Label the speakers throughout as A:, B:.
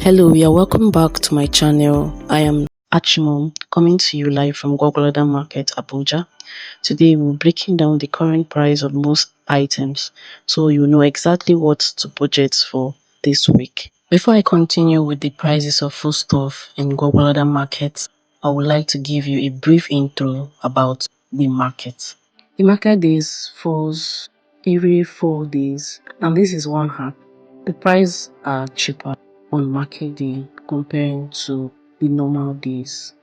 A: Hello, you're welcome back to my channel. I am Achimon, coming to you live from Gwagwalada Market, Abuja. Today we're breaking down the current price of most items so you know exactly what to budget for this week. Before I continue with the prices of foodstuff in Gwagwalada Market, I would like to give you a brief intro about the market. The market days falls every 4 days, and this is one half. The prices are cheaper on market day comparing to the normal days.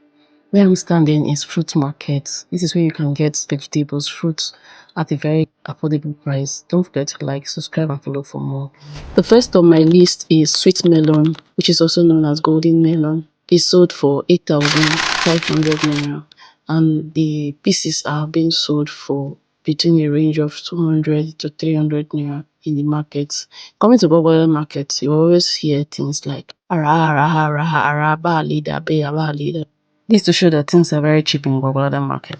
A: Where I'm standing is fruit market. This is where you can get vegetables, fruits at a very affordable price. Don't forget to like, subscribe and follow for more. The first on my list is sweet melon, which is also known as golden melon. It's sold for 8,500 naira, and the pieces are being sold for between a range of 200 to 300 naira in the market. Coming to Bobo market, you always hear things like ara ara ara ara ba leader be ba leader. This to show that things are very cheap in Gwagwalada market.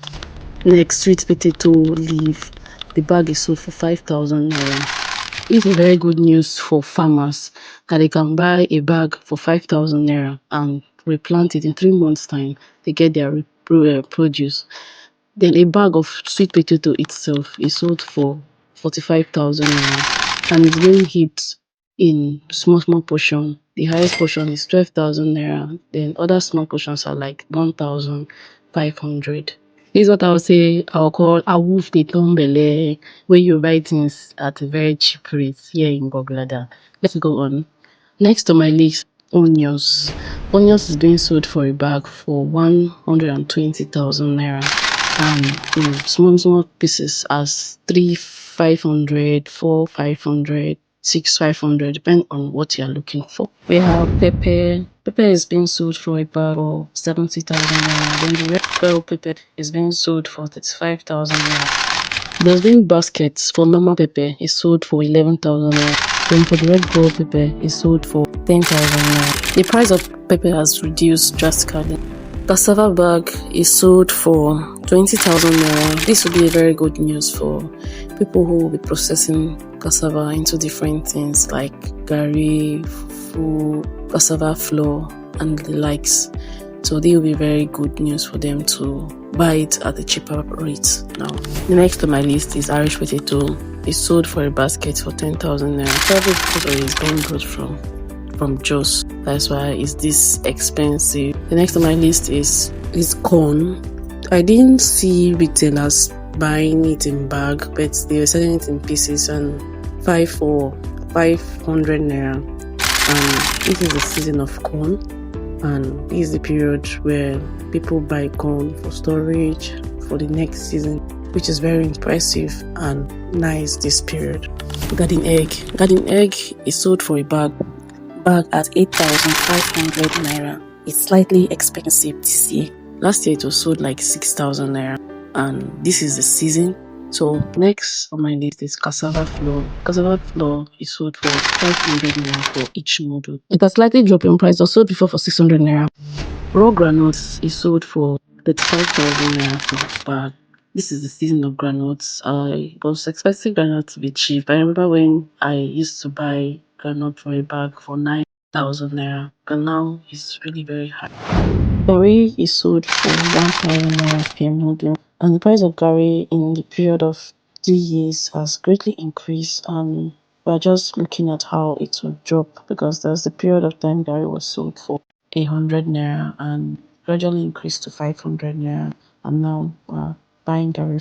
A: Next, sweet potato leaf. The bag is sold for 5,000 naira. This is very good news for farmers that they can buy a bag for 5,000 naira and replant it in 3 months' time. They get their produce. Then a bag of sweet potato itself is sold for 45,000 naira, and it's being heaped in small portion. The highest portion is 12,000 naira. Then other small portions are like 1,500. This is what I would say I'll call a wolf de tombele, where you buy things at a very cheap rate here in Gwagwalada. Let's go on. Next on my list, onions. Onions is being sold for a bag for 120,000 naira, and in small pieces as 3,500, 4,500, 6,500, depending on what you're looking for. We have pepper. Pepper is being sold for a bag of 70,000 naira. Then the red bell pepper is being sold for 35,000 naira. There's been baskets for normal pepper is sold for 11,000 naira. Then for the red bell pepper is sold for 10,000 naira. The price of pepper has reduced drastically. Cassava bag is sold for 20,000 naira. This will be a very good news for people who will be processing cassava into different things like Garri, fufu, cassava flour, and the likes. So they will be very good news for them to buy it at a cheaper rate now. The next on my list is Irish potato. It's sold for a basket for 10,000 naira. Probably because it is being brought from Jos. That's why it's this expensive. The next on my list is corn. I didn't see retailers buying it in bag, but they were selling it in pieces and 500 naira. And this is the season of corn, and this is the period where people buy corn for storage for the next season, which is very impressive and nice this period. Garden egg is sold for a bag at 8,500 naira. It's slightly expensive this year. Last year it was sold like 6,000 naira, and this is the season. So next on my list is cassava flour. Cassava flour is sold for 500 naira for each model. It has slightly dropped in price. It was sold before for 600 naira. Raw granules is sold for 35,000 naira for bag. This is the season of granules. I was expecting granules to be cheap. I remember when I used to buy granule for a bag for 9,000 naira, but now it's really very high. Garri is sold for 1,000 naira per model, and the price of Garri in the period of 3 years has greatly increased, and we're just looking at how it will drop, because there's the period of time Garri was sold for 100 naira and gradually increased to 500 naira, and now we're buying Garri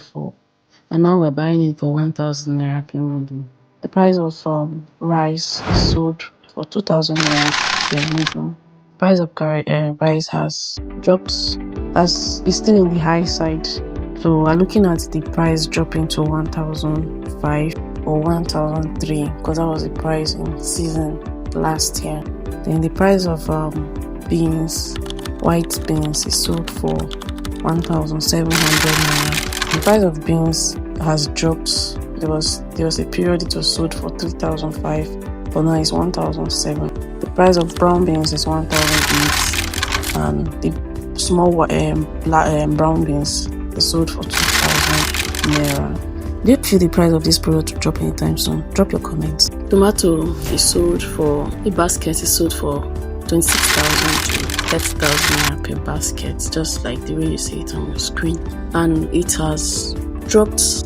A: we're buying it for 1,000 naira per model. The price of rice is sold for 2,000 naira per model. Price of rice has dropped, as it's still in the high side. So we're looking at the price dropping to 1,005 or 1,003, because that was the price in season last year. Then the price of beans, white beans, is sold for 1,700 naira. The price of beans has dropped. There was a period it was sold for 3,005, but now it's 1,007. The price of brown beans is 1,008, and the small brown beans is sold for 2,000 naira. Do you feel the price of this product to drop anytime soon? Drop your comments. Tomato is sold for a basket is sold for 26,000 to 30,000 naira per basket, just like the way you see it on your screen. And it has dropped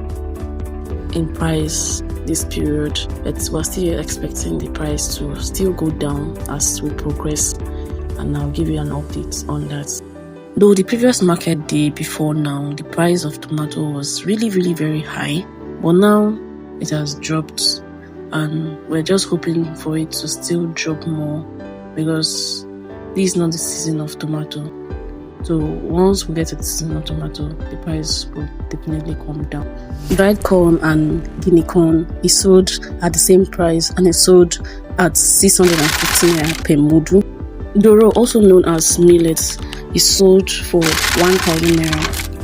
A: in price this period, but we're still expecting the price to still go down as we progress, and I'll give you an update on that. Though the previous market day before now, the price of tomato was really very high, but now it has dropped, and we're just hoping for it to still drop more, because this is not the season of tomato. So once we get to the season of tomato, the price will definitely come down. Dried corn and guinea corn is sold at the same price, and it's sold at 650 naira per mudu. Doro, also known as millet, is sold for 1,000 naira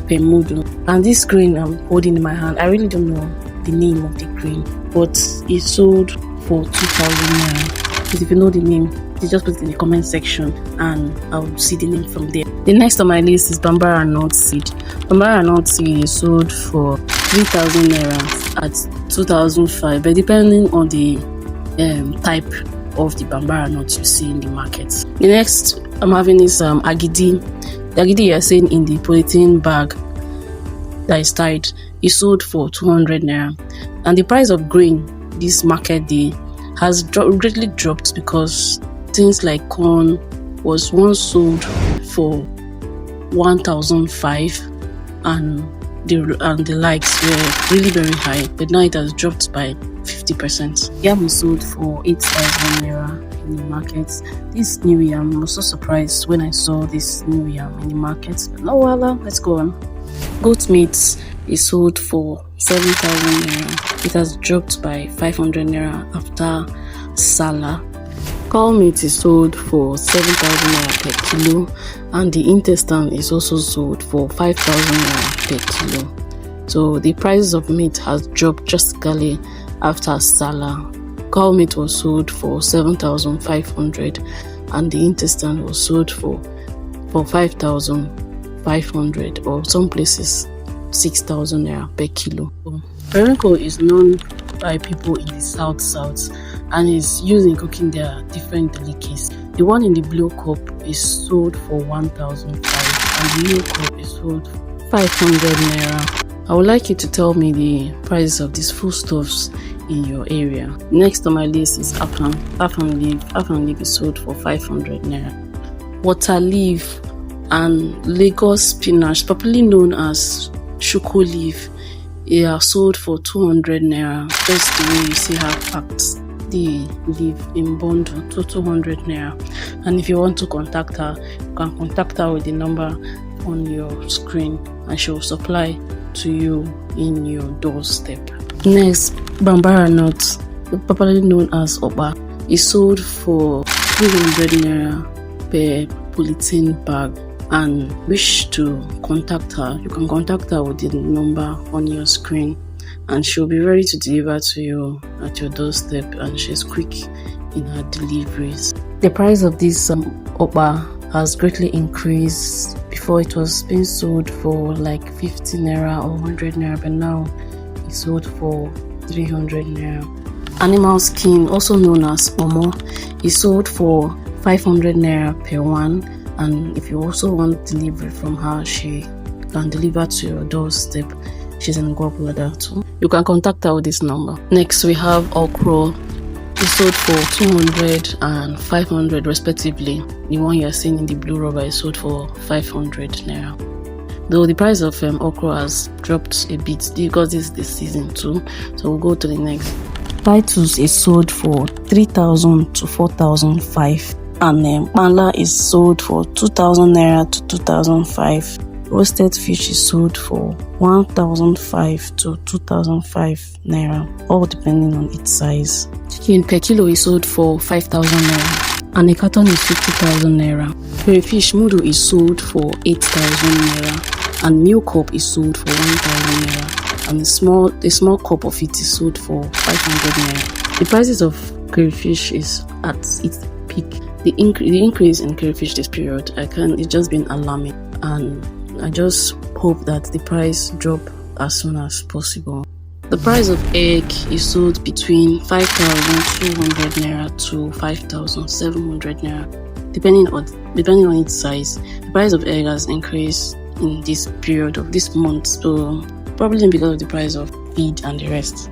A: per mudu. And this grain I'm holding in my hand, I really don't know the name of the grain, but it's sold for 2,000 naira. But if you know the name, you just put it in the comment section and I'll see the name from there. The next on my list is bambara nut seed. Bambara nut seed is sold for 3,000 naira at 2,005, but depending on the type of the bambara nut you see in the market. The next I'm having is agidi. The agidi you are seeing in the polythene bag that is tied is sold for 200 naira, and the price of grain this market day has greatly dropped, because things like corn was once sold for 1,005 and the likes were really very high, but now it has dropped by 50%. Yam is sold for 8,000 naira in the market. This new yam, I was so surprised when I saw this new yam in the market. No, well, let's go on. Goat meat is sold for 7,000 naira. It has dropped by 500 naira after Salah. Cow meat is sold for 7,000 naira per kilo, and the intestine is also sold for 5,000 naira per kilo. So the prices of meat has dropped drastically after Salah. Cow meat was sold for 7,500, and the intestine was sold for 5,500, or some places 6,000 naira per kilo. Periwinkle is known by people in the south and is used in cooking their different delicacies. The one in the blue cup is sold for 1,005, and the new cup is sold for 500 naira. I would like you to tell me the prices of these foodstuffs in your area. Next on my list is afang. Afang leaf is sold for 500 naira. Water leaf and Lagos spinach, popularly known as shuko leaf, they are sold for 200 naira. Just the way you see how packed the leaf in bundle to 200 naira. And if you want to contact her, you can contact her with the number on your screen, and she will supply to you in your doorstep. Next, bambara nut, popularly known as oba, is sold for 300 naira per polythene bag. And wish to contact her, you can contact her with the number on your screen, and she'll be ready to deliver to you at your doorstep, and she's quick in her deliveries. The price of this oba has greatly increased. Before it was being sold for like 50 naira or 100 naira, but now it's sold for 300 naira. Animal skin, also known as omo, is sold for 500 naira per one, and if you also want delivery from her, she can deliver to your doorstep. She's in Gwagwalada too. You can contact her with this number. Next, we have okra. It's sold for 200 and 500 respectively. The one you are seeing in the blue rubber is sold for 500 naira. Though the price of okra has dropped a bit because this is the season too. So we'll go to the next. Titus is sold for 3,000 to 4,005, and pala is sold for 2,000 naira to 2,005. Roasted fish is sold for 1,005 to 2,005 naira, all depending on its size. Chicken per kilo is sold for 5,000 naira, and a carton is 50,000 naira. Crayfish mudu is sold for 8,000 naira, and meal cup is sold for 1,000 naira, and a small cup of it is sold for 500 naira. The prices of crayfish is at its peak. The increase in crayfish this period, it's just been alarming, and I just hope that the price drop as soon as possible. The price of egg is sold between 5,200 naira to 5,700 naira. depending on its size. The price of egg has increased in this period of this month, so probably because of the price of feed and the rest.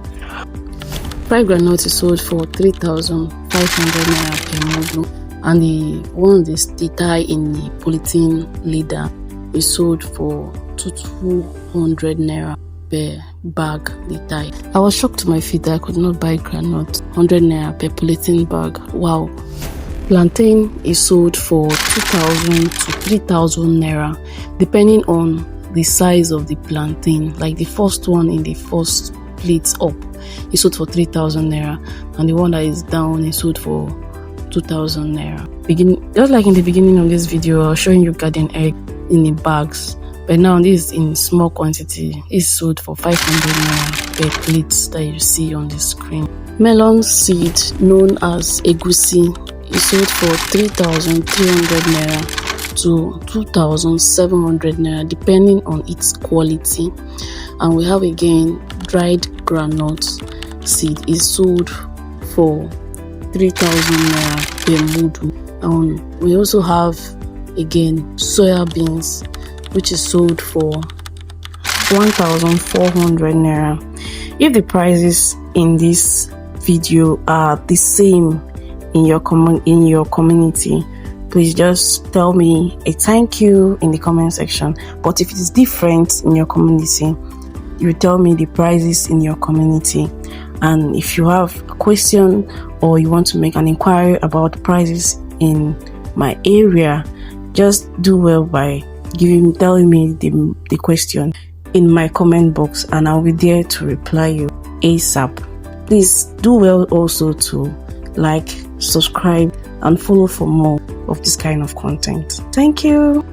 A: Fried groundnut is sold for 3,500 naira per module, and the tie in the polythene leader is sold for 200 naira per bag. The tie. I was shocked to my feet that I could not buy groundnut 100 naira per polythene bag. Wow. Plantain is sold for 2,000 to 3,000 naira depending on the size of the plantain. Like the first one in the first plate up is sold for 3,000 naira, and the one that is down is sold for 2,000 naira. Just like in the beginning of this video, I was showing you garden egg in the bags, but now this is in small quantity. It's sold for 500 naira per plate that you see on the screen. Melon seed, known as egusi, is sold for 3,300 naira to 2,700 naira depending on its quality. And we have again dried groundnut seed is sold for 3,000 naira per module. And we also have again soya beans, which is sold for 1,400 naira. If the prices in this video are the same in your community, please just tell me a thank you in the comment section. But if it is different in your community, you tell me the prices in your community. And if you have a question or you want to make an inquiry about prices in my area, just do well by telling me the question in my comment box, and I'll be there to reply you ASAP. Please do well also to like, subscribe and follow for more of this kind of content. Thank you.